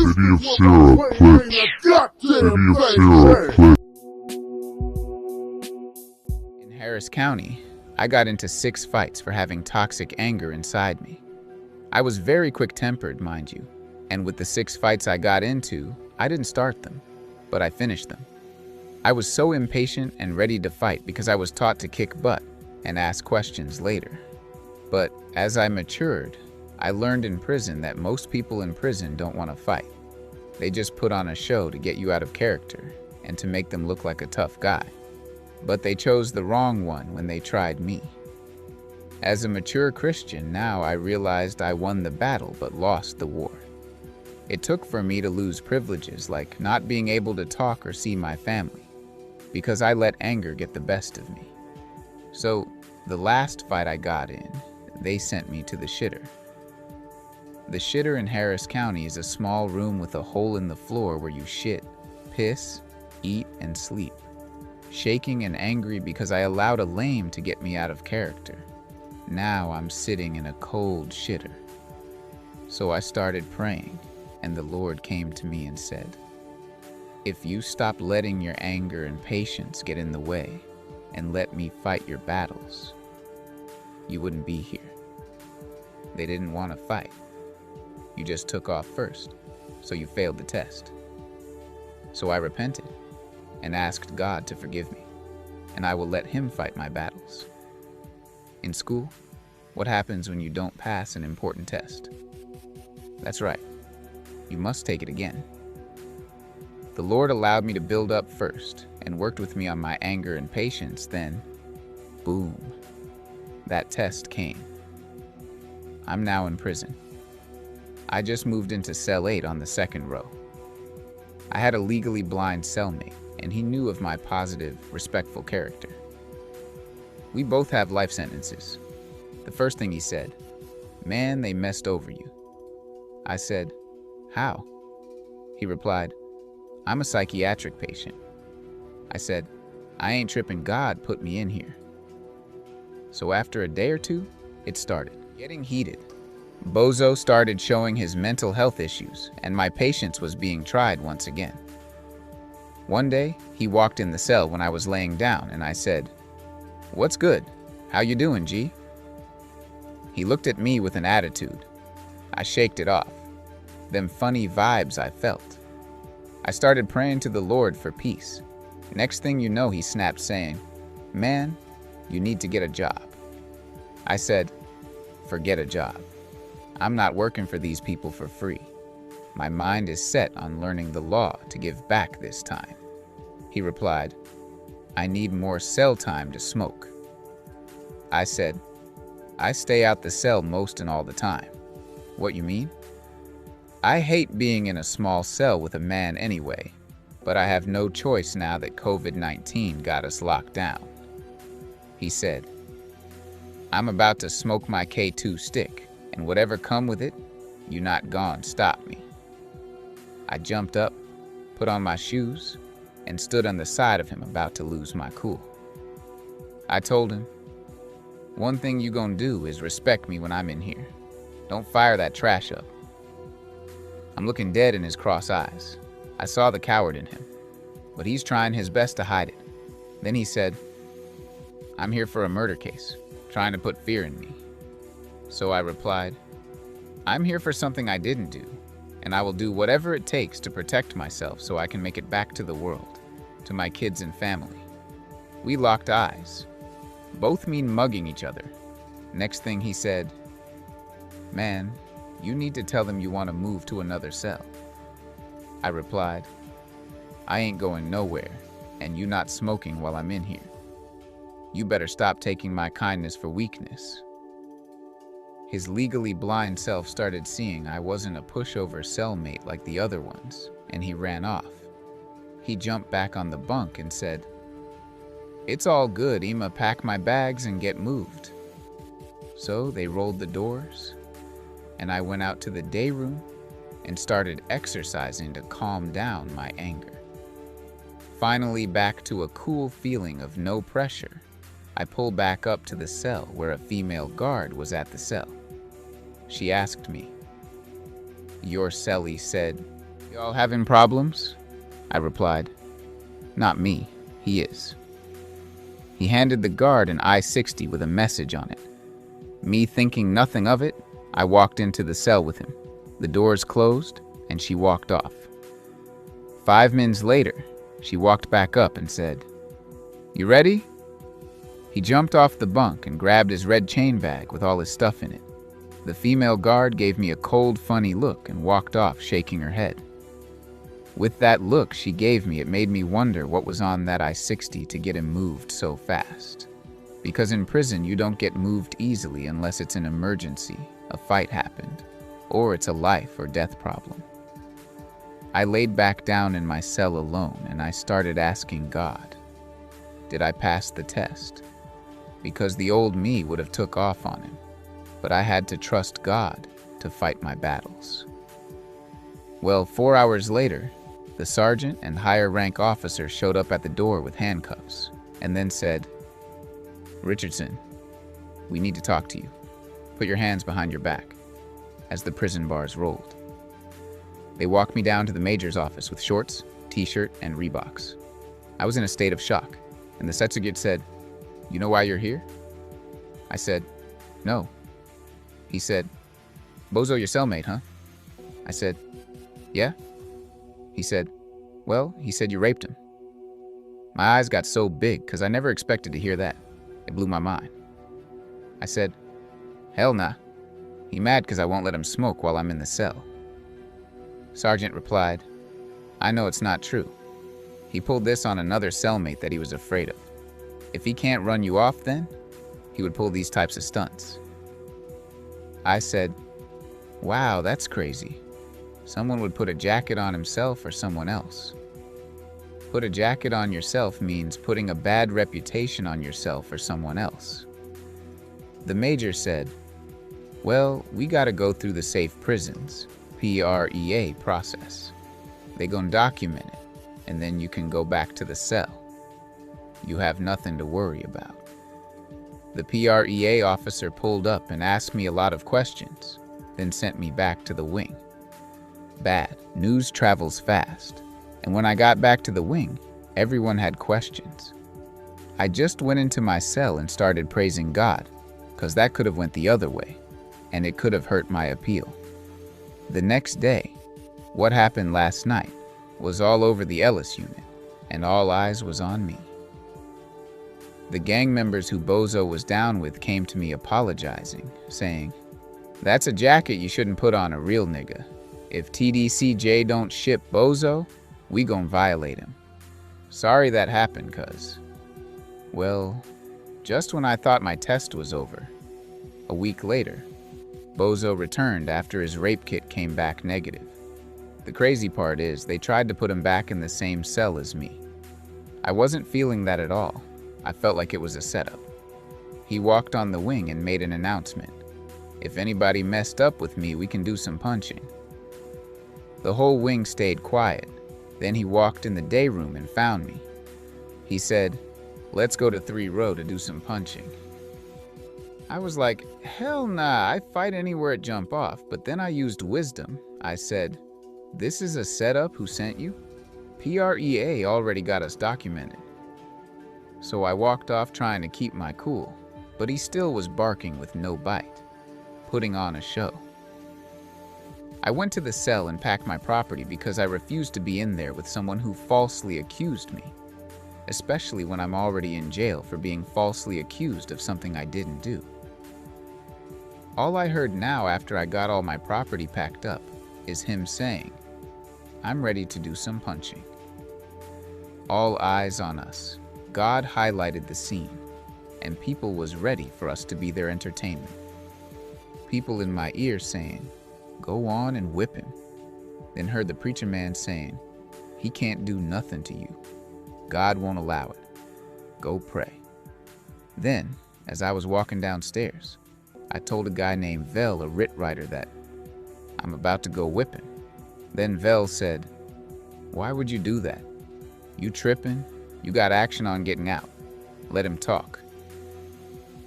City of Sarah, click. In Harris County, I got into 6 fights for having toxic anger inside me. I was very quick-tempered, mind you, and with the 6 fights I got into, I didn't start them, but I finished them. I was so impatient and ready to fight because I was taught to kick butt and ask questions later. But as I matured, I learned in prison that most people in prison don't want to fight. They just put on a show to get you out of character and to make them look like a tough guy. But they chose the wrong one when they tried me. As a mature Christian, now I realized I won the battle but lost the war. It took for me to lose privileges like not being able to talk or see my family, because I let anger get the best of me. So, the last fight I got in, they sent me to the shitter. The shitter in Harris County is a small room with a hole in the floor where you shit, piss, eat, and sleep. Shaking and angry because I allowed a lame to get me out of character. Now I'm sitting in a cold shitter. So I started praying, and the Lord came to me and said, "If you stop letting your anger and patience get in the way and let me fight your battles, you wouldn't be here." They didn't want to fight. You just took off first, so you failed the test. So I repented and asked God to forgive me, and I will let Him fight my battles. In school, what happens when you don't pass an important test? That's right, you must take it again. The Lord allowed me to build up first and worked with me on my anger and patience, then, boom, that test came. I'm now in prison. I just moved into cell 8 on the 2nd row. I had a legally blind cellmate, and he knew of my positive, respectful character. We both have life sentences. The first thing he said, "Man, they messed over you." I said, "How?" He replied, "I'm a psychiatric patient." I said, "I ain't tripping, God put me in here." So after a day or two, it started getting heated. Bozo started showing his mental health issues, and my patience was being tried once again. One day, he walked in the cell when I was laying down, and I said, "What's good? How you doing, G?" He looked at me with an attitude. I shaked it off. Them funny vibes I felt. I started praying to the Lord for peace. Next thing you know, he snapped saying, "Man, you need to get a job." I said, "Forget a job. I'm not working for these people for free. My mind is set on learning the law to give back this time." He replied, "I need more cell time to smoke." I said, "I stay out the cell most and all the time." "What you mean?" "I hate being in a small cell with a man anyway, but I have no choice now that COVID-19 got us locked down." He said, "I'm about to smoke my K2 stick, and whatever come with it, you not gon' stop me." I jumped up, put on my shoes, and stood on the side of him about to lose my cool. I told him, "One thing you gon' do is respect me when I'm in here. Don't fire that trash up." I'm looking dead in his cross eyes. I saw the coward in him, but he's trying his best to hide it. Then he said, "I'm here for a murder case, trying to put fear in me." So I replied, "I'm here for something I didn't do, and I will do whatever it takes to protect myself so I can make it back to the world, to my kids and family." We locked eyes. Both mean mugging each other. Next thing he said, "Man, you need to tell them you want to move to another cell." I replied, "I ain't going nowhere, and you not smoking while I'm in here. You better stop taking my kindness for weakness." His legally blind self started seeing I wasn't a pushover cellmate like the other ones, and he ran off. He jumped back on the bunk and said, "It's all good, I'ma pack my bags and get moved." So they rolled the doors, and I went out to the day room and started exercising to calm down my anger. Finally back to a cool feeling of no pressure, I pulled back up to the cell where a female guard was at the cell. She asked me, "Your cellie said Y'all having problems? I replied. Not me, he is. He handed the guard an I-60 with a message on it. Me thinking nothing of it, I walked into the cell with him. The doors closed, and she walked off. 5 minutes later, she walked back up and said, "You ready?" He jumped off the bunk and grabbed his red chain bag with all his stuff in it. The female guard gave me a cold, funny look and walked off, shaking her head. With that look she gave me, it made me wonder what was on that I-60 to get him moved so fast. Because in prison, you don't get moved easily unless it's an emergency, a fight happened, or it's a life or death problem. I laid back down in my cell alone and I started asking God, did I pass the test? Because the old me would have took off on him, but I had to trust God to fight my battles. Well, 4 hours later, the sergeant and higher rank officer showed up at the door with handcuffs and then said, "Richardson, we need to talk to you. Put your hands behind your back," as the prison bars rolled. They walked me down to the major's office with shorts, t-shirt, and Reeboks. I was in a state of shock, and the Setsuget said, "You know why you're here?" I said, "No." He said, "Bozo your cellmate, huh?" I said, "Yeah." He said, "Well, he said you raped him." My eyes got so big because I never expected to hear that. It blew my mind. I said, "Hell nah. He mad because I won't let him smoke while I'm in the cell." Sergeant replied, "I know it's not true. He pulled this on another cellmate that he was afraid of. If he can't run you off then, he would pull these types of stunts." I said, "Wow, that's crazy. Someone would put a jacket on himself or someone else." Put a jacket on yourself means putting a bad reputation on yourself or someone else. The major said, "Well, we gotta go through the Safe Prisons, PREA process. They gon' document it, and then you can go back to the cell. You have nothing to worry about." The PREA officer pulled up and asked me a lot of questions, then sent me back to the wing. Bad news travels fast, and when I got back to the wing, everyone had questions. I just went into my cell and started praising God, because that could have went the other way, and it could have hurt my appeal. The next day, what happened last night was all over the Ellis unit, and all eyes was on me. The gang members who Bozo was down with came to me apologizing, saying, "That's a jacket you shouldn't put on a real nigga. If TDCJ don't ship Bozo, we gon' violate him. Sorry that happened, cuz." Well, just when I thought my test was over, a week later, Bozo returned after his rape kit came back negative. The crazy part is they tried to put him back in the same cell as me. I wasn't feeling that at all. I felt like it was a setup. He walked on the wing and made an announcement. "If anybody messed up with me, we can do some punching." The whole wing stayed quiet. Then he walked in the day room and found me. He said, "Let's go to 3 Row to do some punching." I was like, "Hell nah, I fight anywhere it jump off," but then I used wisdom. I said, "This is a setup who sent you? PREA already got us documented." So I walked off trying to keep my cool, but he still was barking with no bite, putting on a show. I went to the cell and packed my property because I refused to be in there with someone who falsely accused me, especially when I'm already in jail for being falsely accused of something I didn't do. All I heard now after I got all my property packed up is him saying, "I'm ready to do some punching." All eyes on us. God highlighted the scene, and people was ready for us to be their entertainment. People in my ear saying, "Go on and whip him." Then heard the preacher man saying, "He can't do nothing to you. God won't allow it. Go pray." Then, as I was walking downstairs, I told a guy named Vel, a writ writer, that I'm about to go whip him. Then Vel said, "Why would you do that? You tripping? You got action on getting out. Let him talk."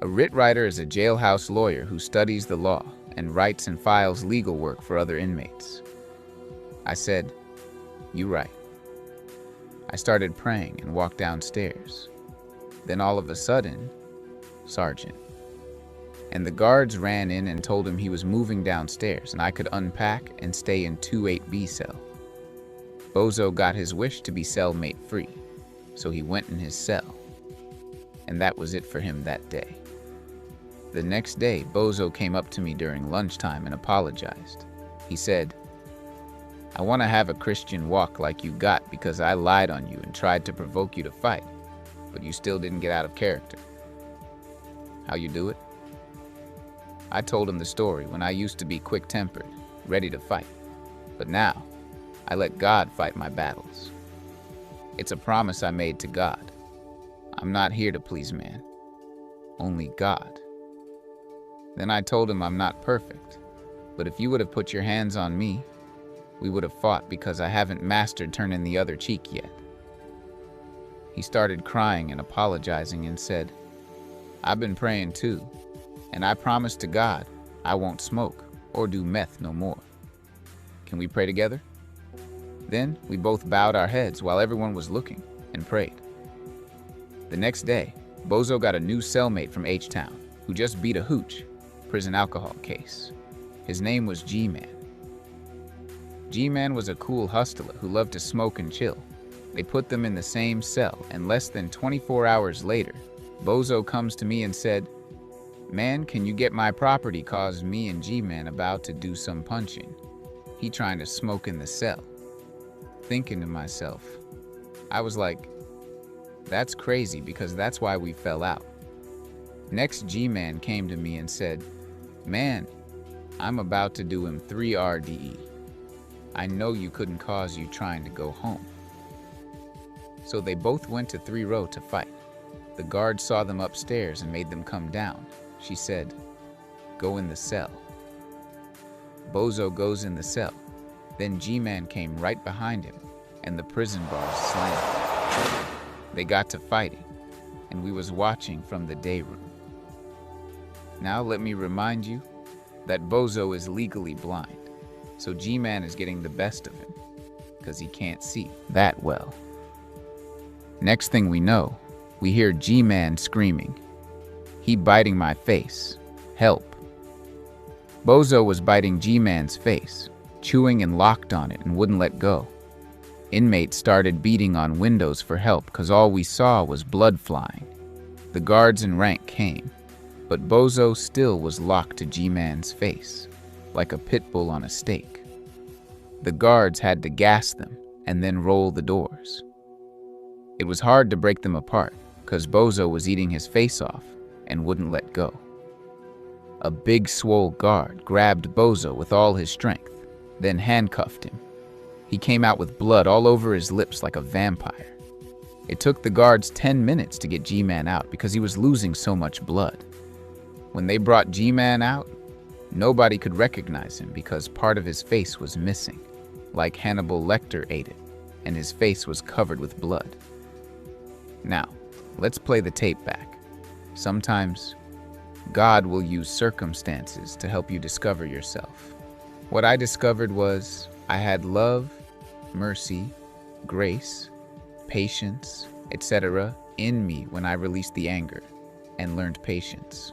A writ writer is a jailhouse lawyer who studies the law and writes and files legal work for other inmates. I said, You right. I started praying and walked downstairs. Then all of a sudden, Sergeant. And the guards ran in and told him he was moving downstairs and I could unpack and stay in 28B cell. Bozo got his wish to be cellmate free, so he went in his cell. And that was it for him that day. The next day, Bozo came up to me during lunchtime and apologized. He said, "I want to have a Christian walk like you got because I lied on you and tried to provoke you to fight, but you still didn't get out of character." How you do it? I told him the story when I used to be quick-tempered, ready to fight. But now, I let God fight my battles. It's a promise I made to God. I'm not here to please man, only God. Then I told him I'm not perfect, but if you would have put your hands on me, we would have fought because I haven't mastered turning the other cheek yet. He started crying and apologizing and said, "I've been praying too, and I promise to God I won't smoke or do meth no more. Can we pray together?" Then we both bowed our heads while everyone was looking and prayed. The next day, Bozo got a new cellmate from H-Town who just beat a hooch prison alcohol case. His name was G-Man. G-Man was a cool hustler who loved to smoke and chill. They put them in the same cell, and less than 24 hours later, Bozo comes to me and said, "Man, can you get my property cause me and G-Man about to do some punching? He trying to smoke in the cell." Thinking to myself, I was like, that's crazy because that's why we fell out. Next, G-Man came to me and said, "Man, I'm about to do him 3 RDE. I know you couldn't cause you trying to go home." So they both went to 3 row to fight. The guard saw them upstairs and made them come down. She said, "Go in the cell." Bozo goes in the cell. Then G-Man came right behind him, and the prison bars slammed. They got to fighting, and we was watching from the day room. Now let me remind you that Bozo is legally blind, so G-Man is getting the best of him, because he can't see that well. Next thing we know, we hear G-Man screaming, "He biting my face, help." Bozo was biting G-Man's face, chewing and locked on it and wouldn't let go. Inmates started beating on windows for help because all we saw was blood flying. The guards in rank came, but Bozo still was locked to G-Man's face, like a pit bull on a stake. The guards had to gas them and then roll the doors. It was hard to break them apart because Bozo was eating his face off and wouldn't let go. A big swole guard grabbed Bozo with all his strength, then handcuffed him. He came out with blood all over his lips like a vampire. It took the guards 10 minutes to get G-Man out because he was losing so much blood. When they brought G-Man out, nobody could recognize him because part of his face was missing, like Hannibal Lecter ate it, and his face was covered with blood. Now, let's play the tape back. Sometimes, God will use circumstances to help you discover yourself. What I discovered was I had love, mercy, grace, patience, etc. in me when I released the anger and learned patience.